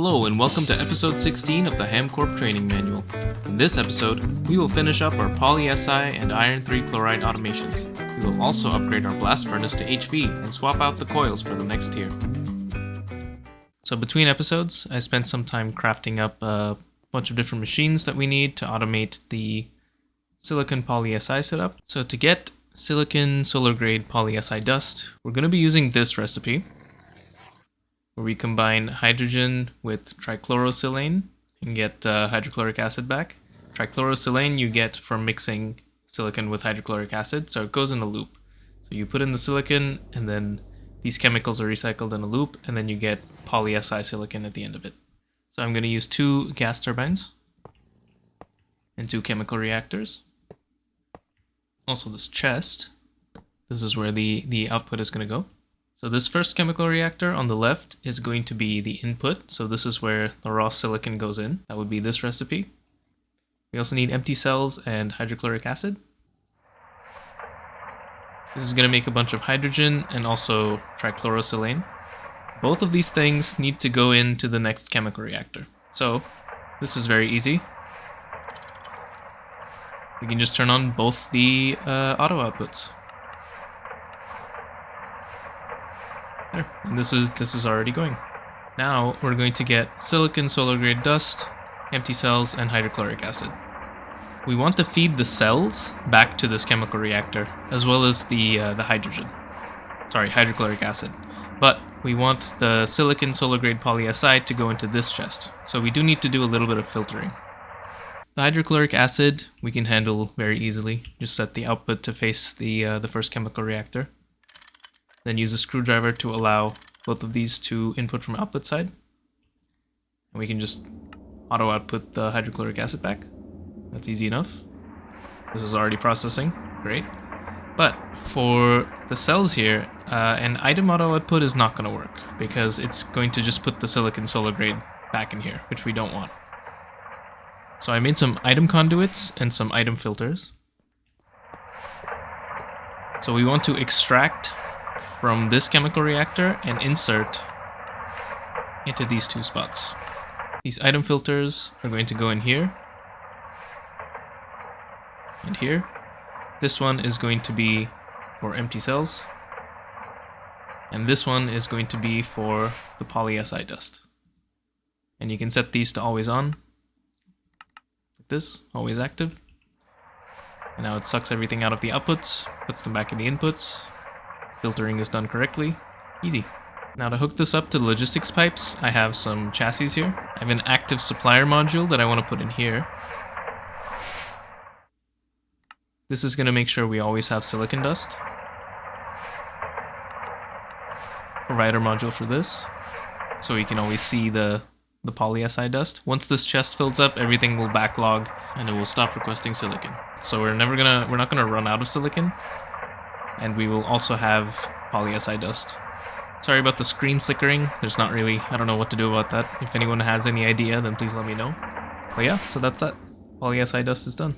Hello and welcome to episode 16 of the HamCorp training manual. In this episode, we will finish up our Polysi and iron 3 chloride automations. We will also upgrade our blast furnace to HV and swap out the coils for the next tier. So between episodes, I spent some time crafting up a bunch of different machines that we need to automate the silicon Polysi setup. So to get silicon solar grade Polysi dust, we're going to be using this recipe, where we combine hydrogen with trichlorosilane and get hydrochloric acid back. Trichlorosilane you get from mixing silicon with hydrochloric acid, so it goes in a loop. So you put in the silicon, and then these chemicals are recycled in a loop, and then you get Polysi silicon at the end of it. So I'm going to use 2 gas turbines and 2 chemical reactors. Also this chest, this is where the output is going to go. So this first chemical reactor on the left is going to be the input. So this is where the raw silicon goes in. That would be this recipe. We also need empty cells and hydrochloric acid. This is going to make a bunch of hydrogen and also trichlorosilane. Both of these things need to go into the next chemical reactor. So this is very easy. We can just turn on both the auto outputs. There, and this is already going. Now we're going to get silicon solar grade dust, empty cells, and hydrochloric acid. We want to feed the cells back to this chemical reactor, as well as the hydrochloric acid. But we want the silicon solar grade Polysi to go into this chest, so we do need to do a little bit of filtering. The hydrochloric acid we can handle very easily. Just set the output to face the first chemical reactor. Then use a screwdriver to allow both of these to input from output side. And we can just auto output the hydrochloric acid back. That's easy enough. This is already processing, great. But for the cells here, an item auto output is not going to work because it's going to just put the silicon solar grade back in here, which we don't want. So I made some item conduits and some item filters. So we want to extract from this chemical reactor and insert into these 2 spots. These item filters are going to go in here and here. This one is going to be for empty cells, and this one is going to be for the Polysi dust. And you can set these to always on, like this, always active. And now it sucks everything out of the outputs, puts them back in the inputs. Filtering is done correctly. Easy. Now to hook this up to the logistics pipes, I have some chassis here. I have an active supplier module that I want to put in here. This is going to make sure we always have silicon dust. Provider module for this, so we can always see the Polysi dust. Once this chest fills up, everything will backlog and it will stop requesting silicon. So we're not gonna run out of silicon. And we will also have Polysi dust. Sorry about the screen flickering. I don't know what to do about that. If anyone has any idea, then please let me know. But yeah, so that's that. Polysi dust is done.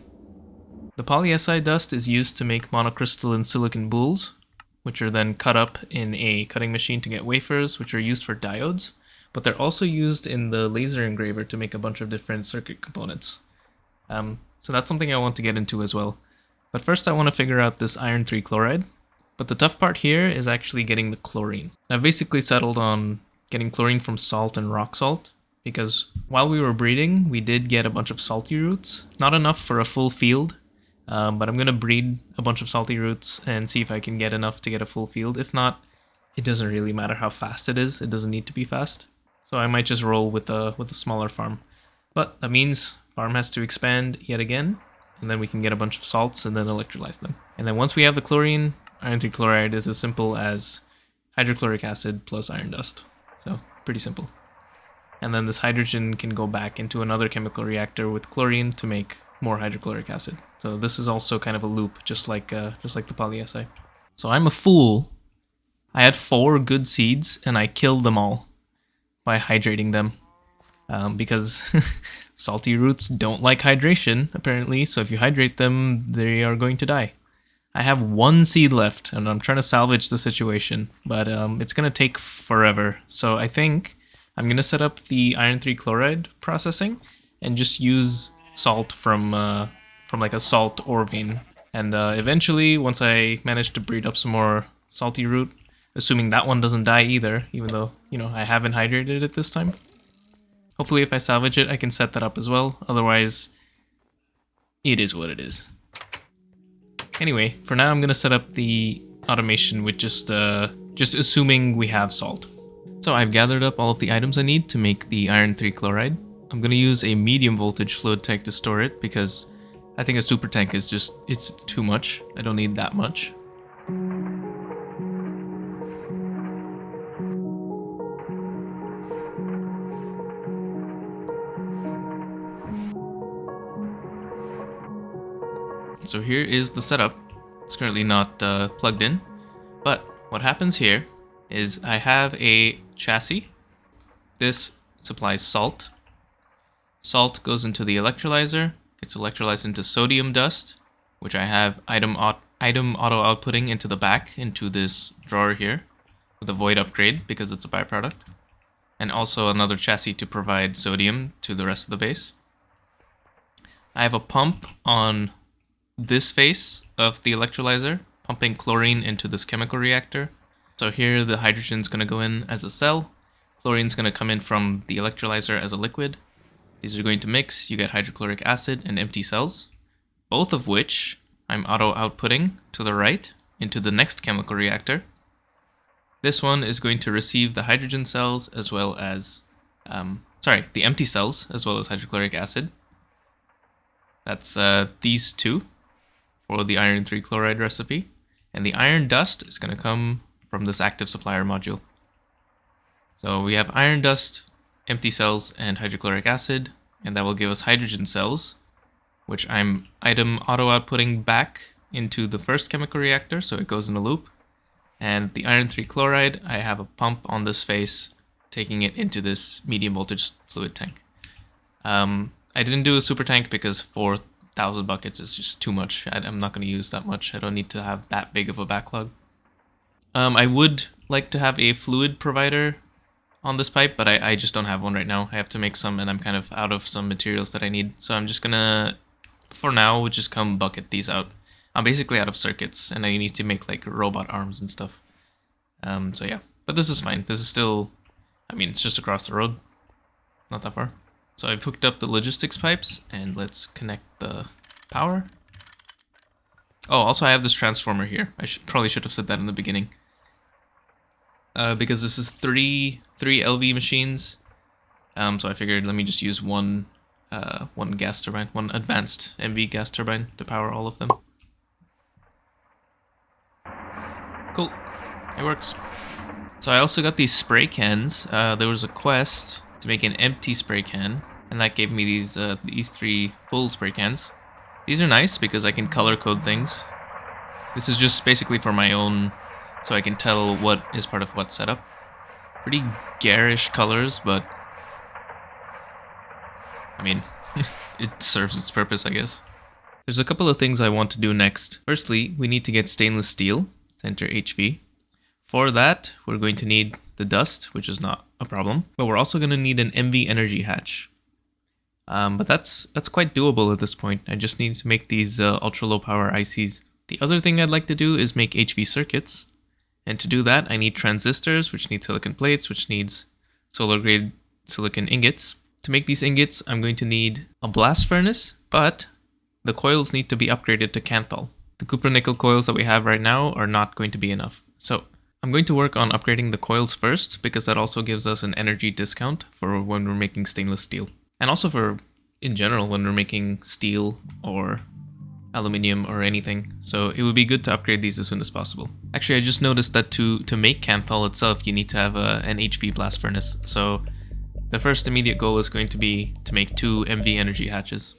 The Polysi dust is used to make monocrystalline silicon boules, which are then cut up in a cutting machine to get wafers, which are used for diodes. But they're also used in the laser engraver to make a bunch of different circuit components. So that's something I want to get into as well. But first I want to figure out this iron 3 chloride. But the tough part here is actually getting the chlorine. I've basically settled on getting chlorine from salt and rock salt, because while we were breeding, we did get a bunch of salty roots. Not enough for a full field, but I'm going to breed a bunch of salty roots and see if I can get enough to get a full field. If not, it doesn't really matter how fast it is. It doesn't need to be fast. So I might just roll with a smaller farm. But that means farm has to expand yet again. And then we can get a bunch of salts and then electrolyze them. And then once we have the chlorine, iron 3 chloride is as simple as hydrochloric acid plus iron dust. So pretty simple. And then this hydrogen can go back into another chemical reactor with chlorine to make more hydrochloric acid. So this is also kind of a loop, just like the Polysi. So I'm a fool. I had 4 good seeds and I killed them all by hydrating them. Because salty roots don't like hydration, apparently, so if you hydrate them, they are going to die. I have 1 seed left, and I'm trying to salvage the situation, but it's going to take forever. So I think I'm going to set up the iron 3 chloride processing and just use salt from like a salt ore vein. And eventually, once I manage to breed up some more salty root, assuming that one doesn't die either, even though, you know, I haven't hydrated it this time. Hopefully if I salvage it, I can set that up as well. Otherwise, it is what it is. Anyway, for now I'm going to set up the automation with just assuming we have salt. So I've gathered up all of the items I need to make the iron 3 chloride. I'm going to use a medium voltage fluid tank to store it because I think a super tank is just, it's too much. I don't need that much. So here is the setup. It's currently not plugged in, but what happens here is I have a chassis. This supplies salt. Salt goes into the electrolyzer, gets electrolyzed into sodium dust, which I have item auto outputting into the back, into this drawer here, with a void upgrade because it's a byproduct. And also another chassis to provide sodium to the rest of the base. I have a pump on this face of the electrolyzer, pumping chlorine into this chemical reactor. So here the hydrogen's going to go in as a cell, chlorine's going to come in from the electrolyzer as a liquid. These are going to mix, you get hydrochloric acid and empty cells, both of which I'm auto-outputting to the right into the next chemical reactor. This one is going to receive the hydrogen cells as well as, the empty cells as well as hydrochloric acid. That's these two for the iron 3 chloride recipe. And the iron dust is going to come from this active supplier module. So we have iron dust, empty cells, and hydrochloric acid, and that will give us hydrogen cells, which I'm item auto-outputting back into the first chemical reactor, so it goes in a loop. And the iron 3 chloride, I have a pump on this face, taking it into this medium voltage fluid tank. I didn't do a super tank because 4,000 buckets is just too much. I'm not going to use that much. I don't need to have that big of a backlog. I would like to have a fluid provider on this pipe, but I just don't have one right now. I have to make some, and I'm kind of out of some materials that I need. So I'm just gonna, for now, we'll just come bucket these out. I'm basically out of circuits, and I need to make like robot arms and stuff. So yeah, but this is fine. This is still, I mean, it's just across the road, not that far. So I've hooked up the logistics pipes, and let's connect the power. Oh, also I have this transformer here. I probably should have said that in the beginning. Because this is three LV machines, so I figured let me just use one gas turbine, one advanced MV gas turbine to power all of them. Cool, it works. So I also got these spray cans. There was a quest to make an empty spray can, and that gave me these 3 full spray cans. These are nice because I can color code things. This is just basically for my own, so I can tell what is part of what setup. Pretty garish colors, but I mean, it serves its purpose, I guess. There's a couple of things I want to do next. Firstly, we need to get stainless steel to enter HV. For that, we're going to need the dust, which is not a problem, but we're also going to need an MV energy hatch. But that's quite doable at this point. I just need to make these ultra low power ICs. The other thing I'd like to do is make HV circuits. And to do that, I need transistors, which need silicon plates, which needs solar grade silicon ingots. To make these ingots, I'm going to need a blast furnace, but the coils need to be upgraded to Kanthal. The copper-nickel coils that we have right now are not going to be enough. So I'm going to work on upgrading the coils first, because that also gives us an energy discount for when we're making stainless steel. And also for, in general, when we're making steel or aluminium or anything. So it would be good to upgrade these as soon as possible. Actually, I just noticed that to make Kanthal itself, you need to have an HV blast furnace. So the first immediate goal is going to be to make 2 MV energy hatches.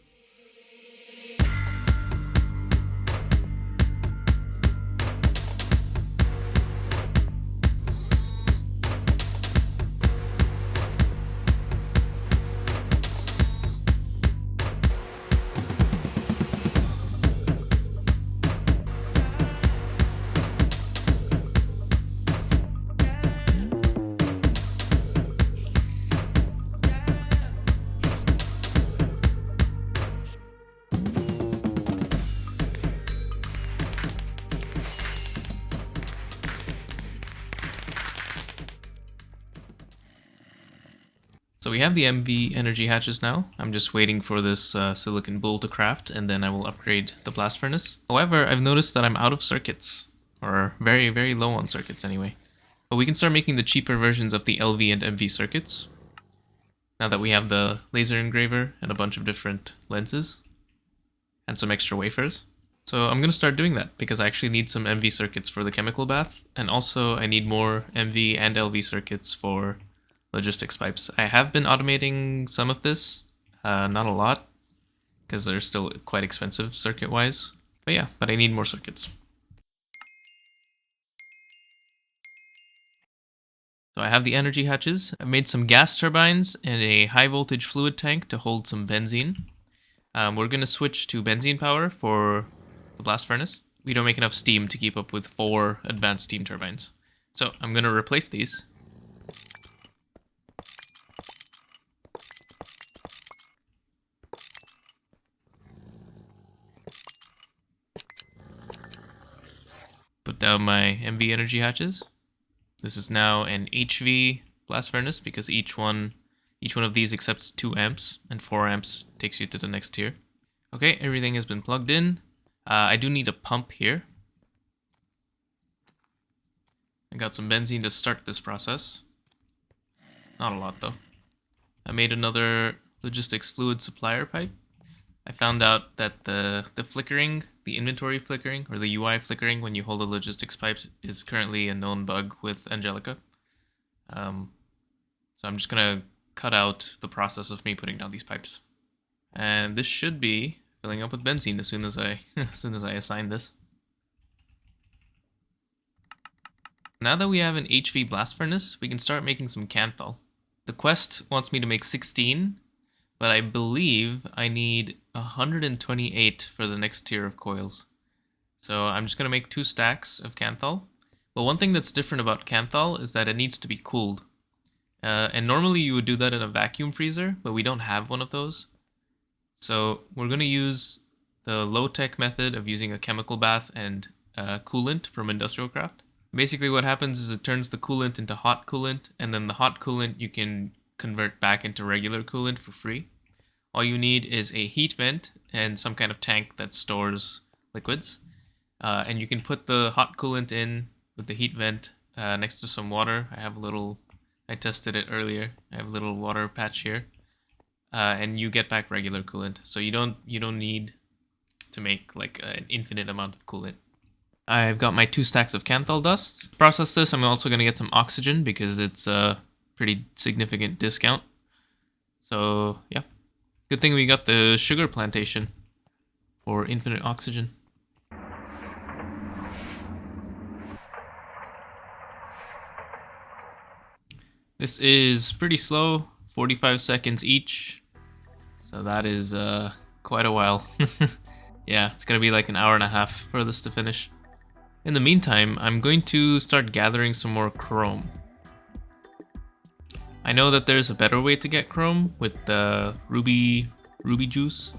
So we have the MV energy hatches now. I'm just waiting for this silicon bull to craft, and then I will upgrade the blast furnace. However, I've noticed that I'm out of circuits, or very, very low on circuits anyway. But we can start making the cheaper versions of the LV and MV circuits, now that we have the laser engraver and a bunch of different lenses, and some extra wafers. So I'm going to start doing that, because I actually need some MV circuits for the chemical bath, and also I need more MV and LV circuits for logistics pipes. I have been automating some of this, not a lot, because they're still quite expensive circuit-wise. But yeah, but I need more circuits. So I have the energy hatches. I made some gas turbines and a high voltage fluid tank to hold some benzene. We're going to switch to benzene power for the blast furnace. We don't make enough steam to keep up with 4 advanced steam turbines. So I'm going to replace these. Put down my MV energy hatches. This is now an HV blast furnace because each one of these accepts 2 amps, and 4 amps takes you to the next tier. Okay, everything has been plugged in. I do need a pump here. I got some benzene to start this process. Not a lot though. I made another logistics fluid supplier pipe. I found out that the flickering, the inventory flickering, or the UI flickering when you hold a logistics pipe is currently a known bug with Angelica. So I'm just gonna cut out the process of me putting down these pipes. And this should be filling up with benzene as soon as I assign this. Now that we have an HV blast furnace, we can start making some Kanthal. The quest wants me to make 16, but I believe I need 128 for the next tier of coils. So I'm just going to make 2 stacks of Kanthal. But one thing that's different about Kanthal is that it needs to be cooled. And normally you would do that in a vacuum freezer, but we don't have one of those. So we're going to use the low-tech method of using a chemical bath and coolant from industrial craft. Basically what happens is it turns the coolant into hot coolant, and then the hot coolant you can convert back into regular coolant for free. All you need is a heat vent and some kind of tank that stores liquids. And you can put the hot coolant in with the heat vent next to some water. I tested it earlier. I have a little water patch here. And you get back regular coolant. So you don't need to make like an infinite amount of coolant. I've got my 2 stacks of Kanthal dust. To process this, I'm also going to get some oxygen because it's a pretty significant discount. So yeah, good thing we got the sugar plantation for infinite oxygen. This is pretty slow, 45 seconds each. So that is quite a while. Yeah, it's gonna be like an hour and a half for this to finish. In the meantime, I'm going to start gathering some more chrome. I know that there's a better way to get chrome with the ruby juice,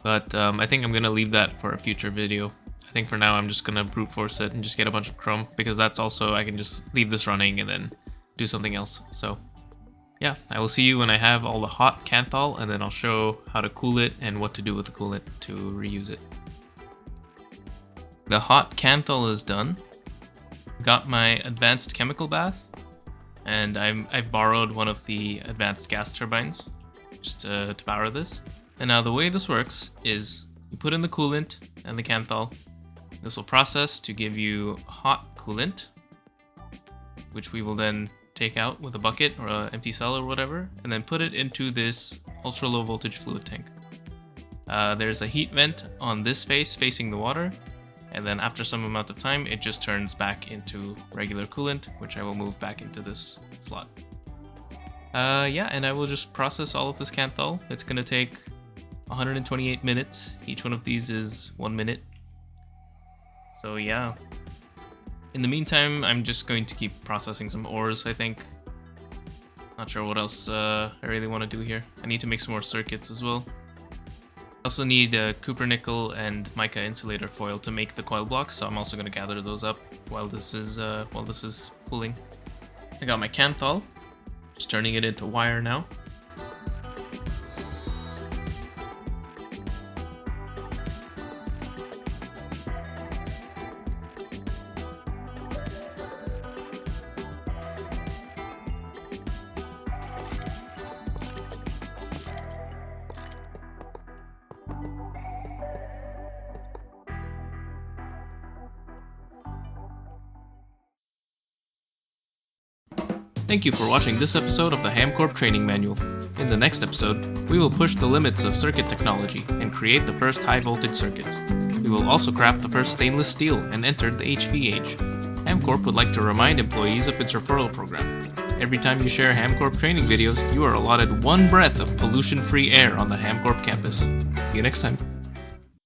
but I think I'm gonna leave that for a future video. I think for now I'm just gonna brute force it and just get a bunch of chrome, because that's also, I can just leave this running and then do something else. So yeah, I will see you when I have all the hot Kanthal, and then I'll show how to cool it and what to do with the coolant to reuse it. The hot Kanthal is done. Got my advanced chemical bath, and I've borrowed one of the advanced gas turbines just to power this. And now the way this works is you put in the coolant and the Kanthal. This will process to give you hot coolant, which we will then take out with a bucket or an empty cell or whatever, and then put it into this ultra low voltage fluid tank. There's a heat vent on this face facing the water, and then after some amount of time it just turns back into regular coolant, which I will move back into this slot. Yeah, and I will just process all of this Kanthal. It's gonna take 128 minutes. Each one of these is 1 minute. So yeah. In the meantime, I'm just going to keep processing some ores, I think. Not sure what else I really want to do here. I need to make some more circuits as well. I also need copper nickel and mica insulator foil to make the coil blocks, so I'm also going to gather those up while this is cooling. I got my Kanthal. Just turning it into wire now. Thank you for watching this episode of the HamCorp Training Manual. In the next episode, we will push the limits of circuit technology and create the first high-voltage circuits. We will also craft the first stainless steel and enter the HV age. HamCorp would like to remind employees of its referral program. Every time you share HamCorp training videos, you are allotted 1 breath of pollution-free air on the HamCorp campus. See you next time.